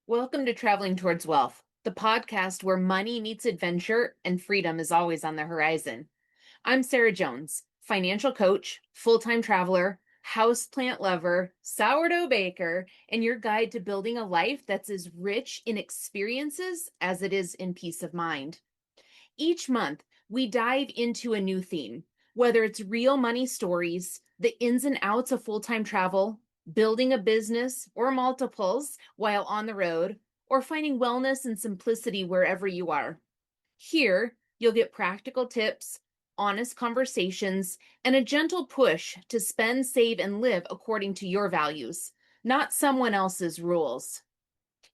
Welcome to Traveling Towards Wealth, the podcast where money meets adventure and freedom is always on the horizon. I'm Sarah Jones, financial coach, full-time traveler, houseplant lover, sourdough baker, and your guide to building a life that's as rich in experiences as it is in peace of mind. Each month, we dive into a new theme, whether it's real money stories, the ins and outs of full-time travel, building a business or multiples while on the road, or finding wellness and simplicity wherever you are. Here, you'll get practical tips, honest conversations, and a gentle push to spend, save, and live according to your values, not someone else's rules.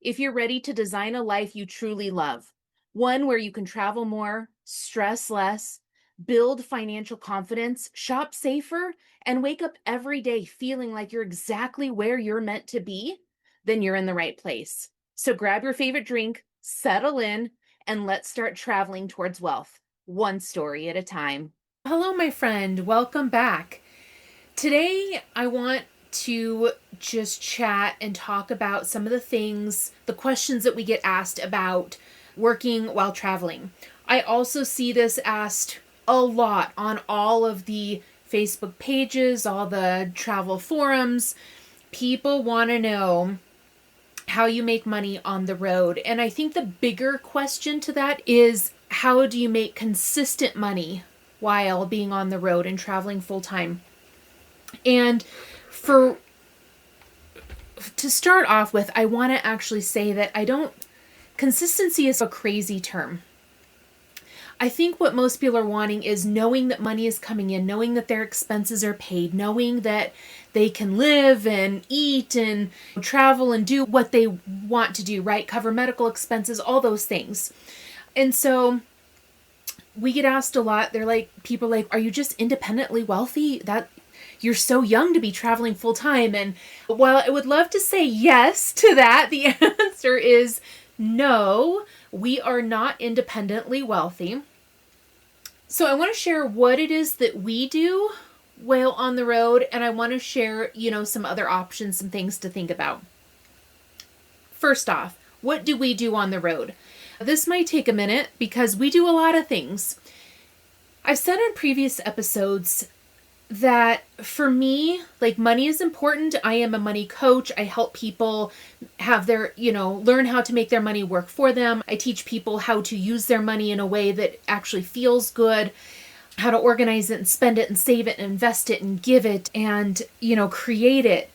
If you're ready to design a life you truly love, one where you can travel more, stress less, build financial confidence, shop safer, and wake up every day feeling like you're exactly where you're meant to be, then you're in the right place. So grab your favorite drink, settle in, and let's start traveling towards wealth, one story at a time. Hello, my friend. Welcome back. Today, I want to just chat and talk about some of the questions that we get asked about working while traveling. I also see this asked a lot on all of the Facebook pages, all the travel forums. People want to know how you make money on the road. And I think the bigger question to that is, how do you make consistent money while being on the road and traveling full time? And to start off with, I want to actually say that consistency is a crazy term. I think what most people are wanting is knowing that money is coming in, knowing that their expenses are paid, knowing that they can live and eat and travel and do what they want to do, right? Cover medical expenses, all those things. And so we get asked a lot, people are like, are you just independently wealthy? That you're so young to be traveling full time. And while I would love to say yes to that, the answer is no, we are not independently wealthy. So I want to share what it is that we do while on the road. And I want to share, some other options, some things to think about. First off, what do we do on the road? This might take a minute because we do a lot of things. I've said in previous episodes that for me, money is important. I am a money coach. I help people have learn how to make their money work for them. I teach people how to use their money in a way that actually feels good, how to organize it and spend it and save it and invest it and give it and, create it.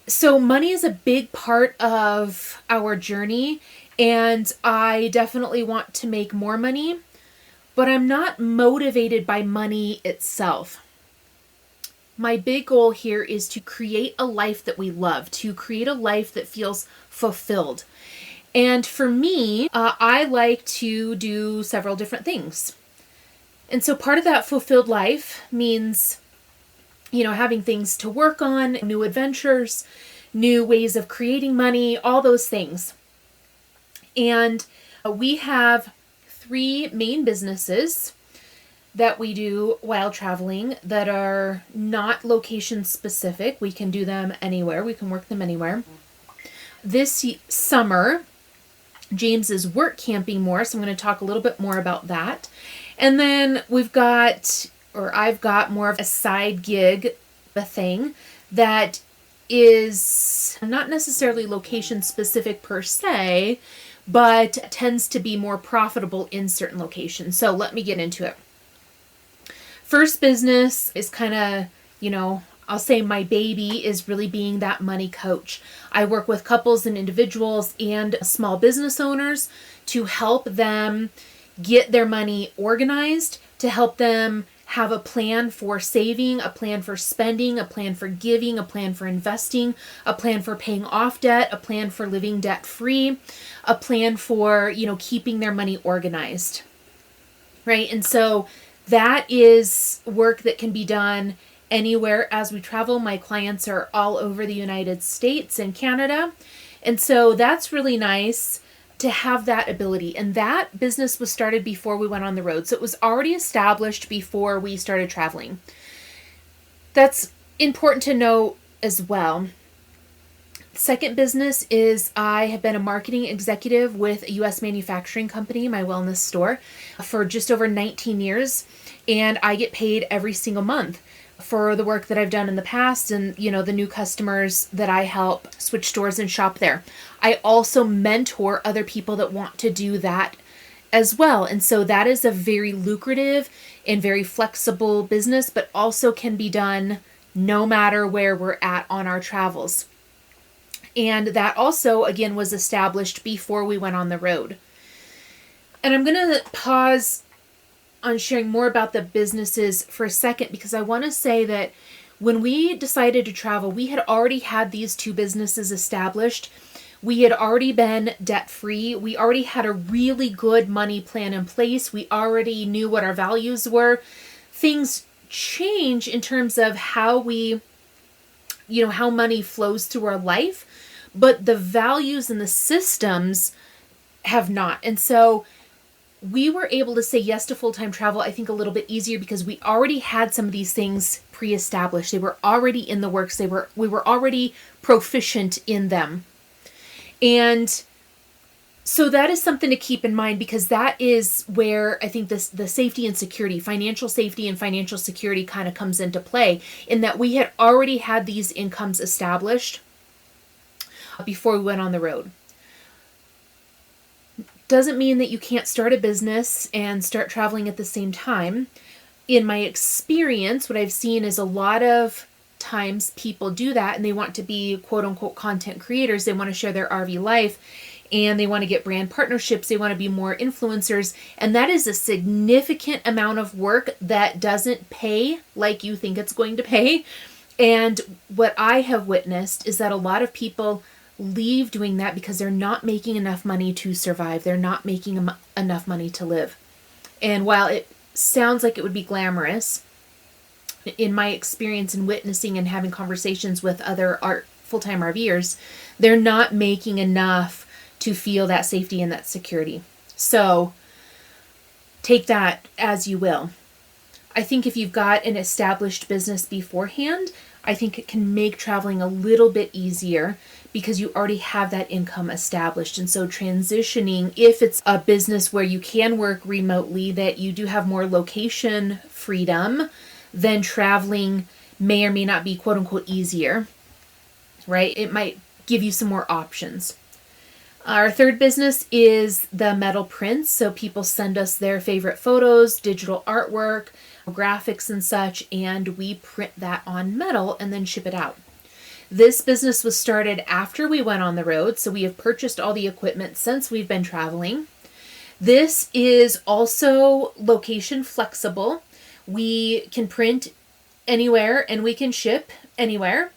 So money is a big part of our journey, and I definitely want to make more money. But I'm not motivated by money itself. My big goal here is to create a life that we love, to create a life that feels fulfilled. And for me, I like to do several different things. And so part of that fulfilled life means, having things to work on, new adventures, new ways of creating money, all those things. And we have 3 main businesses that we do while traveling that are not location specific. We can do them anywhere. We can work them anywhere. This summer, James is work camping more, so I'm going to talk a little bit more about that. And then I've got more of a side gig, a thing that is not necessarily location specific per se, but tends to be more profitable in certain locations. So let me get into it. First business is kind of, I'll say my baby is really being that money coach. I work with couples and individuals and small business owners to help them get their money organized, to help them have a plan for saving, a plan for spending, a plan for giving, a plan for investing, a plan for paying off debt, a plan for living debt-free, a plan for, keeping their money organized, right? And so that is work that can be done anywhere as we travel. My clients are all over the United States and Canada. And so that's really nice to have that ability. And that business was started before we went on the road. So it was already established before we started traveling. That's important to know as well. Second business is I have been a marketing executive with a U.S. manufacturing company, my wellness store, for just over 19 years. And I get paid every single month for the work that I've done in the past and, the new customers that I help switch stores and shop there. I also mentor other people that want to do that as well. And so that is a very lucrative and very flexible business, but also can be done no matter where we're at on our travels. And that also, again, was established before we went on the road. And I'm going to pause on sharing more about the businesses for a second, because I want to say that when we decided to travel, we had already had these two businesses established. We had already been debt-free. We already had a really good money plan in place. We already knew what our values were. Things change in terms of how we, how money flows through our life, but the values and the systems have not. And so we were able to say yes to full-time travel, I think, a little bit easier because we already had some of these things pre-established. They were already in the works. We were already proficient in them. And so that is something to keep in mind, because that is where I think the safety and security, financial safety and financial security kind of comes into play, in that we had already had these incomes established before we went on the road. Doesn't mean that you can't start a business and start traveling at the same time. In my experience, what I've seen is a lot of times people do that and they want to be quote unquote content creators. They want to share their RV life and they want to get brand partnerships. They want to be more influencers. And that is a significant amount of work that doesn't pay like you think it's going to pay. And what I have witnessed is that a lot of people leave doing that because they're not making enough money to survive. They're not making enough money to live. And while it sounds like it would be glamorous, in my experience in witnessing and having conversations with other full-time RVers, they're not making enough to feel that safety and that security. So take that as you will. I think if you've got an established business beforehand, I think it can make traveling a little bit easier because you already have that income established. And so transitioning, if it's a business where you can work remotely, that you do have more location freedom, then traveling may or may not be quote unquote easier, right? It might give you some more options. Our third business is the metal prints. So people send us their favorite photos, digital artwork, graphics and such, and we print that on metal and then ship it out. This business was started after we went on the road, so we have purchased all the equipment since we've been traveling. This is also location flexible. We can print anywhere and we can ship anywhere.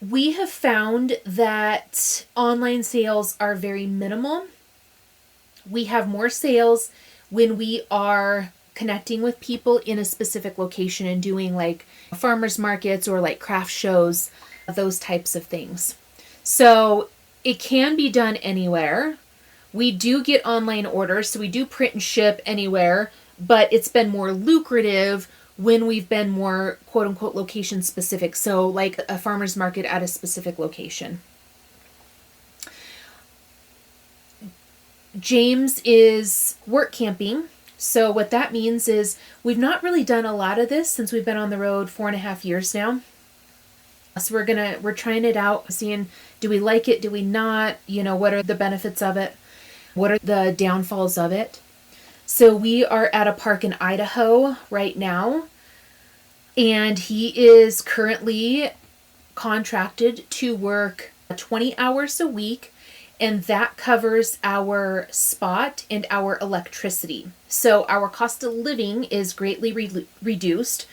We have found that online sales are very minimal. We have more sales when we are connecting with people in a specific location and doing like farmers markets or like craft shows, those types of things. So it can be done anywhere. We do get online orders, so we do print and ship anywhere, but it's been more lucrative when we've been more quote unquote location specific. So like a farmer's market at a specific location. James is work camping. So what that means is we've not really done a lot of this since we've been on the road 4.5 years now. So we're trying it out, seeing, do we like it? Do we not? What are the benefits of it? What are the downfalls of it? So we are at a park in Idaho right now, and he is currently contracted to work 20 hours a week, and that covers our spot and our electricity. So our cost of living is greatly reduced,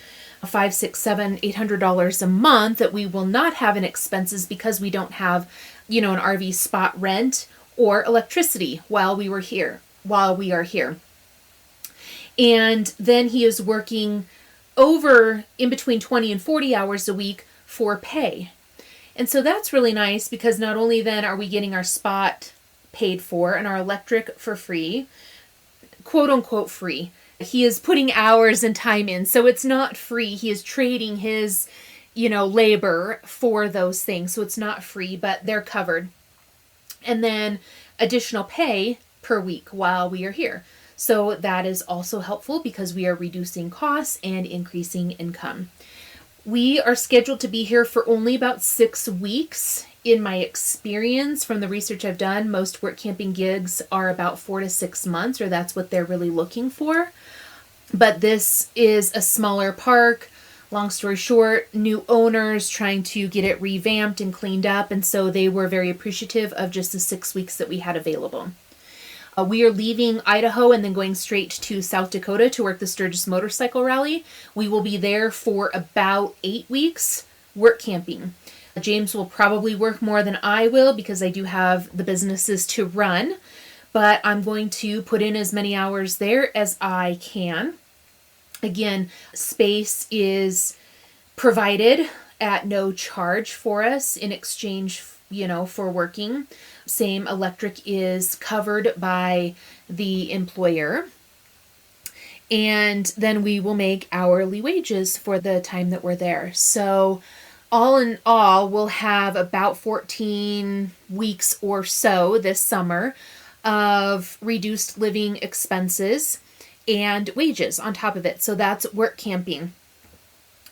$500, $600, $700, $800 a month that we will not have in expenses because we don't have, an RV spot rent or electricity while we are here. And then he is working over in between 20 and 40 hours a week for pay. And so that's really nice because not only then are we getting our spot paid for and our electric for free, quote unquote free. He is putting hours and time in, so it's not free. He is trading his labor for those things. So it's not free, but they're covered. And then additional pay per week while we are here. So that is also helpful because we are reducing costs and increasing income. We are scheduled to be here for only about 6 weeks. In my experience, from the research I've done, most work camping gigs are about 4 to 6 months, or that's what they're really looking for. But this is a smaller park. Long story short, new owners trying to get it revamped and cleaned up, and so they were very appreciative of just the 6 weeks that we had available. We are leaving Idaho and then going straight to South Dakota to work the Sturgis Motorcycle Rally. We will be there for about 8 weeks work camping. James will probably work more than I will because I do have the businesses to run, but I'm going to put in as many hours there as I can. Again, space is provided at no charge for us in exchange, for working. Same, electric is covered by the employer. And then we will make hourly wages for the time that we're there. So all in all, we'll have about 14 weeks or so this summer of reduced living expenses and wages on top of it. So that's work camping.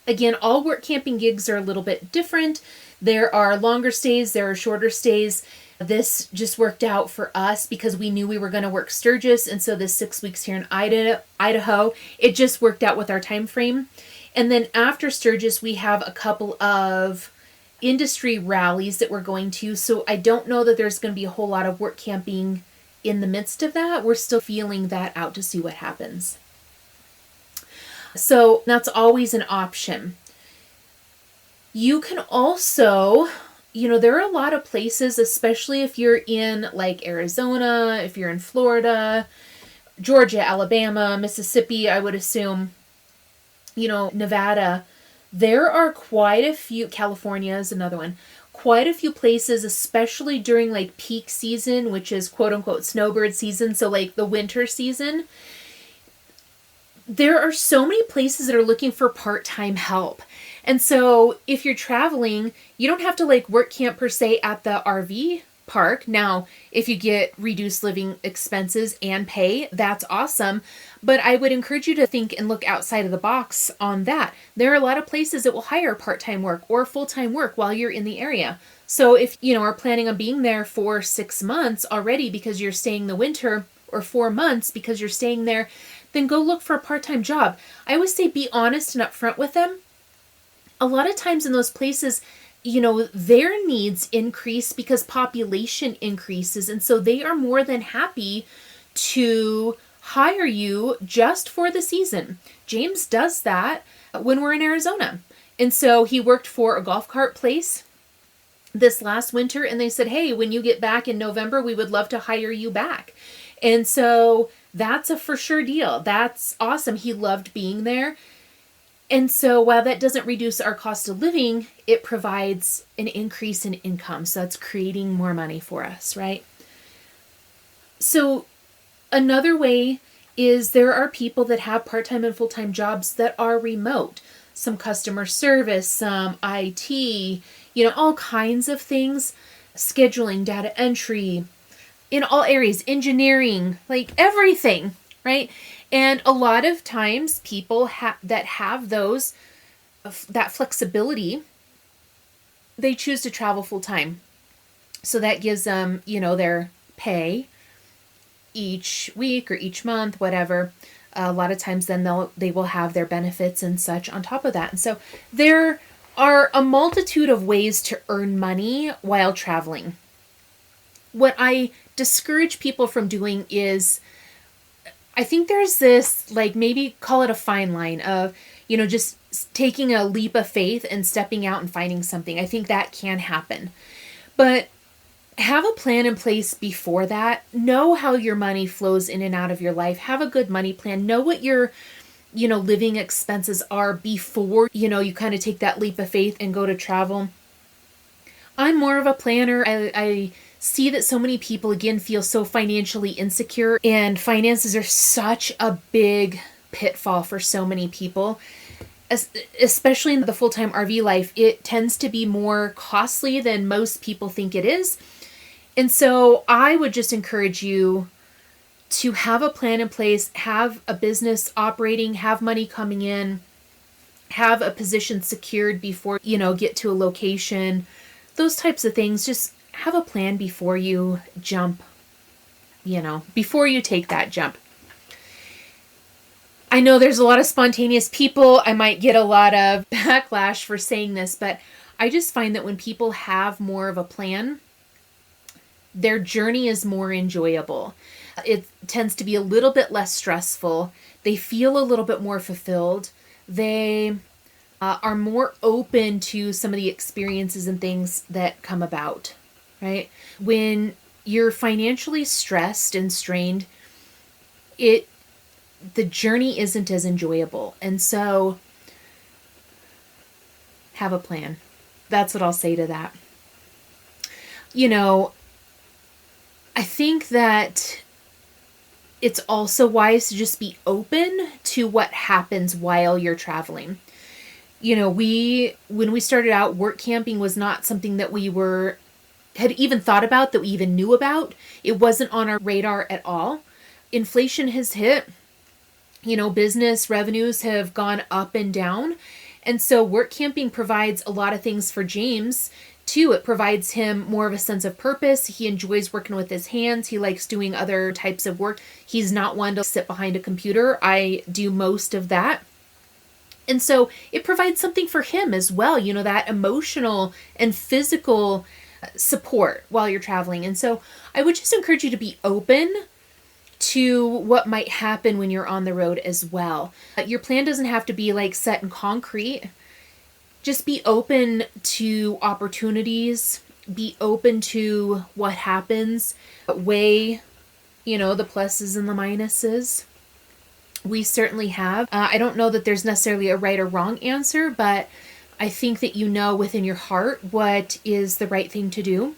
Again, all work camping gigs are a little bit different. There are longer stays, there are shorter stays. This just worked out for us because we knew we were going to work Sturgis, and so this 6 weeks here in Idaho, it just worked out with our time frame. And then after Sturgis, we have a couple of industry rallies that we're going to, so I don't know that there's going to be a whole lot of work camping in the midst of that. We're still feeling that out to see what happens. So that's always an option. You can also, there are a lot of places, especially if you're in like Arizona, if you're in Florida, Georgia, Alabama, Mississippi, I would assume, Nevada. There are quite a few, California is another one, quite a few places, especially during like peak season, which is quote unquote snowbird season. So like the winter season, there are so many places that are looking for part-time help. And so if you're traveling, you don't have to like work camp per se at the RV park. Now, if you get reduced living expenses and pay, that's awesome. But I would encourage you to think and look outside of the box on that. There are a lot of places that will hire part-time work or full-time work while you're in the area. So if, are planning on being there for 6 months already because you're staying the winter, or 4 months because you're staying there, then go look for a part-time job. I always say be honest and upfront with them. A lot of times in those places, their needs increase because population increases. And so they are more than happy to hire you just for the season. James does that when we're in Arizona. And so he worked for a golf cart place this last winter, and they said, hey, when you get back in November, we would love to hire you back. And so that's a for sure deal. That's awesome. He loved being there. And so while that doesn't reduce our cost of living, it provides an increase in income. So that's creating more money for us, right? So another way is there are people that have part-time and full-time jobs that are remote. Some customer service, some IT, all kinds of things, scheduling, data entry, in all areas, engineering, like everything, right? And a lot of times people that have that flexibility, they choose to travel full time. So that gives them, their pay each week or each month, whatever. A lot of times then they will have their benefits and such on top of that. And so there are a multitude of ways to earn money while traveling. What I discourage people from doing is, I think there's this, like, maybe call it a fine line of, just taking a leap of faith and stepping out and finding something. I think that can happen. But have a plan in place before that. Know how your money flows in and out of your life. Have a good money plan. Know what your, living expenses are before, you kind of take that leap of faith and go to travel. I'm more of a planner. I see that so many people, again, feel so financially insecure, and finances are such a big pitfall for so many people, especially in the full-time RV life, it tends to be more costly than most people think it is. And so I would just encourage you to have a plan in place, have a business operating, have money coming in, have a position secured before, get to a location, those types of things. Just have a plan before you jump, before you take that jump. I know there's a lot of spontaneous people. I might get a lot of backlash for saying this, but I just find that when people have more of a plan, their journey is more enjoyable. It tends to be a little bit less stressful. They feel a little bit more fulfilled. They are more open to some of the experiences and things that come about, right? When you're financially stressed and strained, the journey isn't as enjoyable. And so have a plan. That's what I'll say to that. I think that it's also wise to just be open to what happens while you're traveling. When we started out, work camping was not something that we had even thought about, that we even knew about. It wasn't on our radar at all. Inflation has hit. Business revenues have gone up and down. And so work camping provides a lot of things for James too. It provides him more of a sense of purpose. He enjoys working with his hands. He likes doing other types of work. He's not one to sit behind a computer. I do most of that. And so it provides something for him as well, that emotional and physical support while you're traveling. And so I would just encourage you to be open to what might happen when you're on the road as well. Your plan doesn't have to be like set in concrete. Just be open to opportunities, be open to what happens, weigh, the pluses and the minuses. We certainly have. I don't know that there's necessarily a right or wrong answer, but I think that within your heart what is the right thing to do.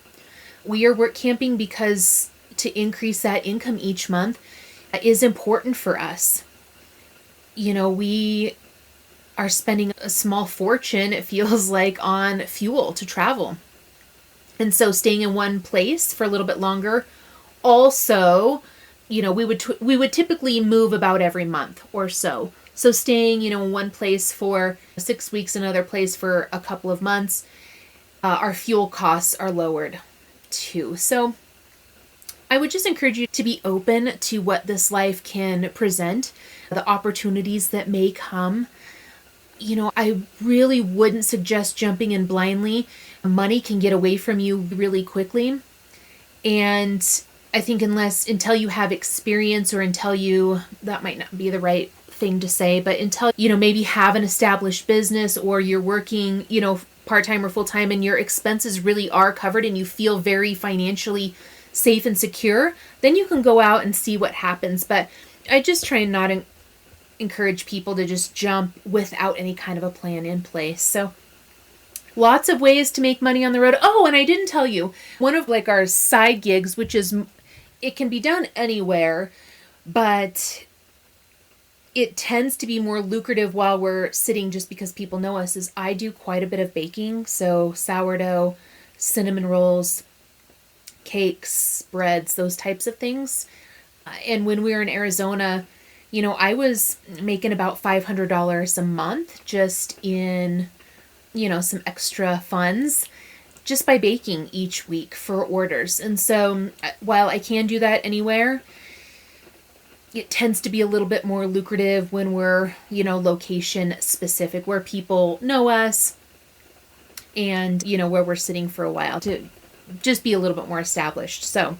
We are work camping because to increase that income each month is important for us. We are spending a small fortune, it feels like, on fuel to travel. And so staying in one place for a little bit longer. Also, we would typically move about every month or so. So staying, in one place for 6 weeks, another place for a couple of months, our fuel costs are lowered too. So I would just encourage you to be open to what this life can present, the opportunities that may come. I really wouldn't suggest jumping in blindly. Money can get away from you really quickly. And I think until you have experience, or that might not be the right thing to say, but until, maybe have an established business, or you're working, part-time or full-time, and your expenses really are covered and you feel very financially safe and secure, then you can go out and see what happens. But I just try and not encourage people to just jump without any kind of a plan in place. So lots of ways to make money on the road. Oh, and I didn't tell you, one of our side gigs, which is, it can be done anywhere, but it tends to be more lucrative while we're sitting, just because people know us, is I do quite a bit of baking. So sourdough, cinnamon rolls, cakes, breads, those types of things. And when we were in Arizona, I was making about $500 a month just in, some extra funds just by baking each week for orders. And so while I can do that anywhere, it tends to be a little bit more lucrative when we're, location specific, where people know us and, where we're sitting for a while, to just be a little bit more established. So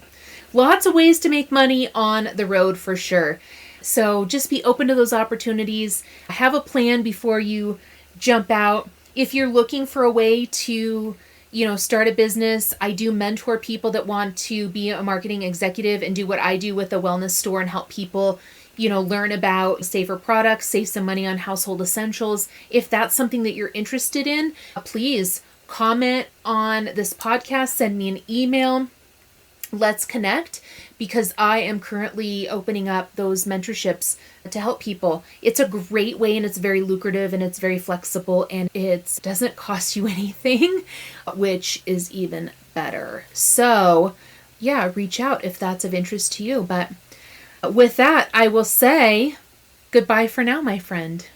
lots of ways to make money on the road for sure. So just be open to those opportunities. Have a plan before you jump out. If you're looking for a way to, start a business, I do mentor people that want to be a marketing executive and do what I do with a wellness store and help people, learn about safer products, save some money on household essentials. If that's something that you're interested in, please comment on this podcast, send me an email. let's connect, because I am currently opening up those mentorships to help people. It's a great way, and it's very lucrative, and it's very flexible, and it doesn't cost you anything, which is even better. So, yeah, reach out if that's of interest to you. But with that, I will say goodbye for now, my friend.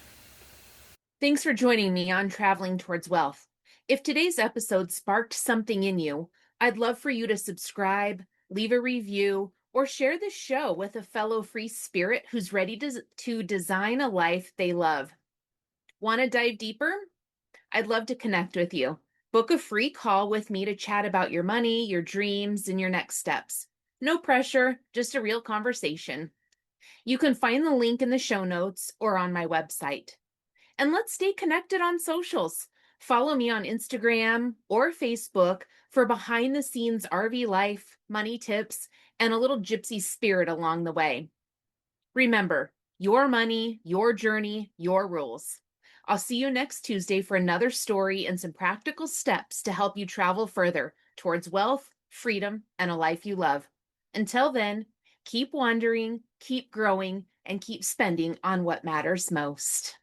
Thanks for joining me on Traveling Towards Wealth. If today's episode sparked something in you, I'd love for you to subscribe, leave a review, or share this show with a fellow free spirit who's ready to design a life they love. Want to dive deeper? I'd love to connect with you. Book a free call with me to chat about your money, your dreams, and your next steps. No pressure, just a real conversation. You can find the link in the show notes or on my website. And let's stay connected on socials. Follow me on Instagram or Facebook for behind the scenes RV life, money tips, and a little gypsy spirit along the way. Remember, your money, your journey, your rules. I'll see you next Tuesday for another story and some practical steps to help you travel further towards wealth, freedom, and a life you love. Until then, keep wandering, keep growing, and keep spending on what matters most.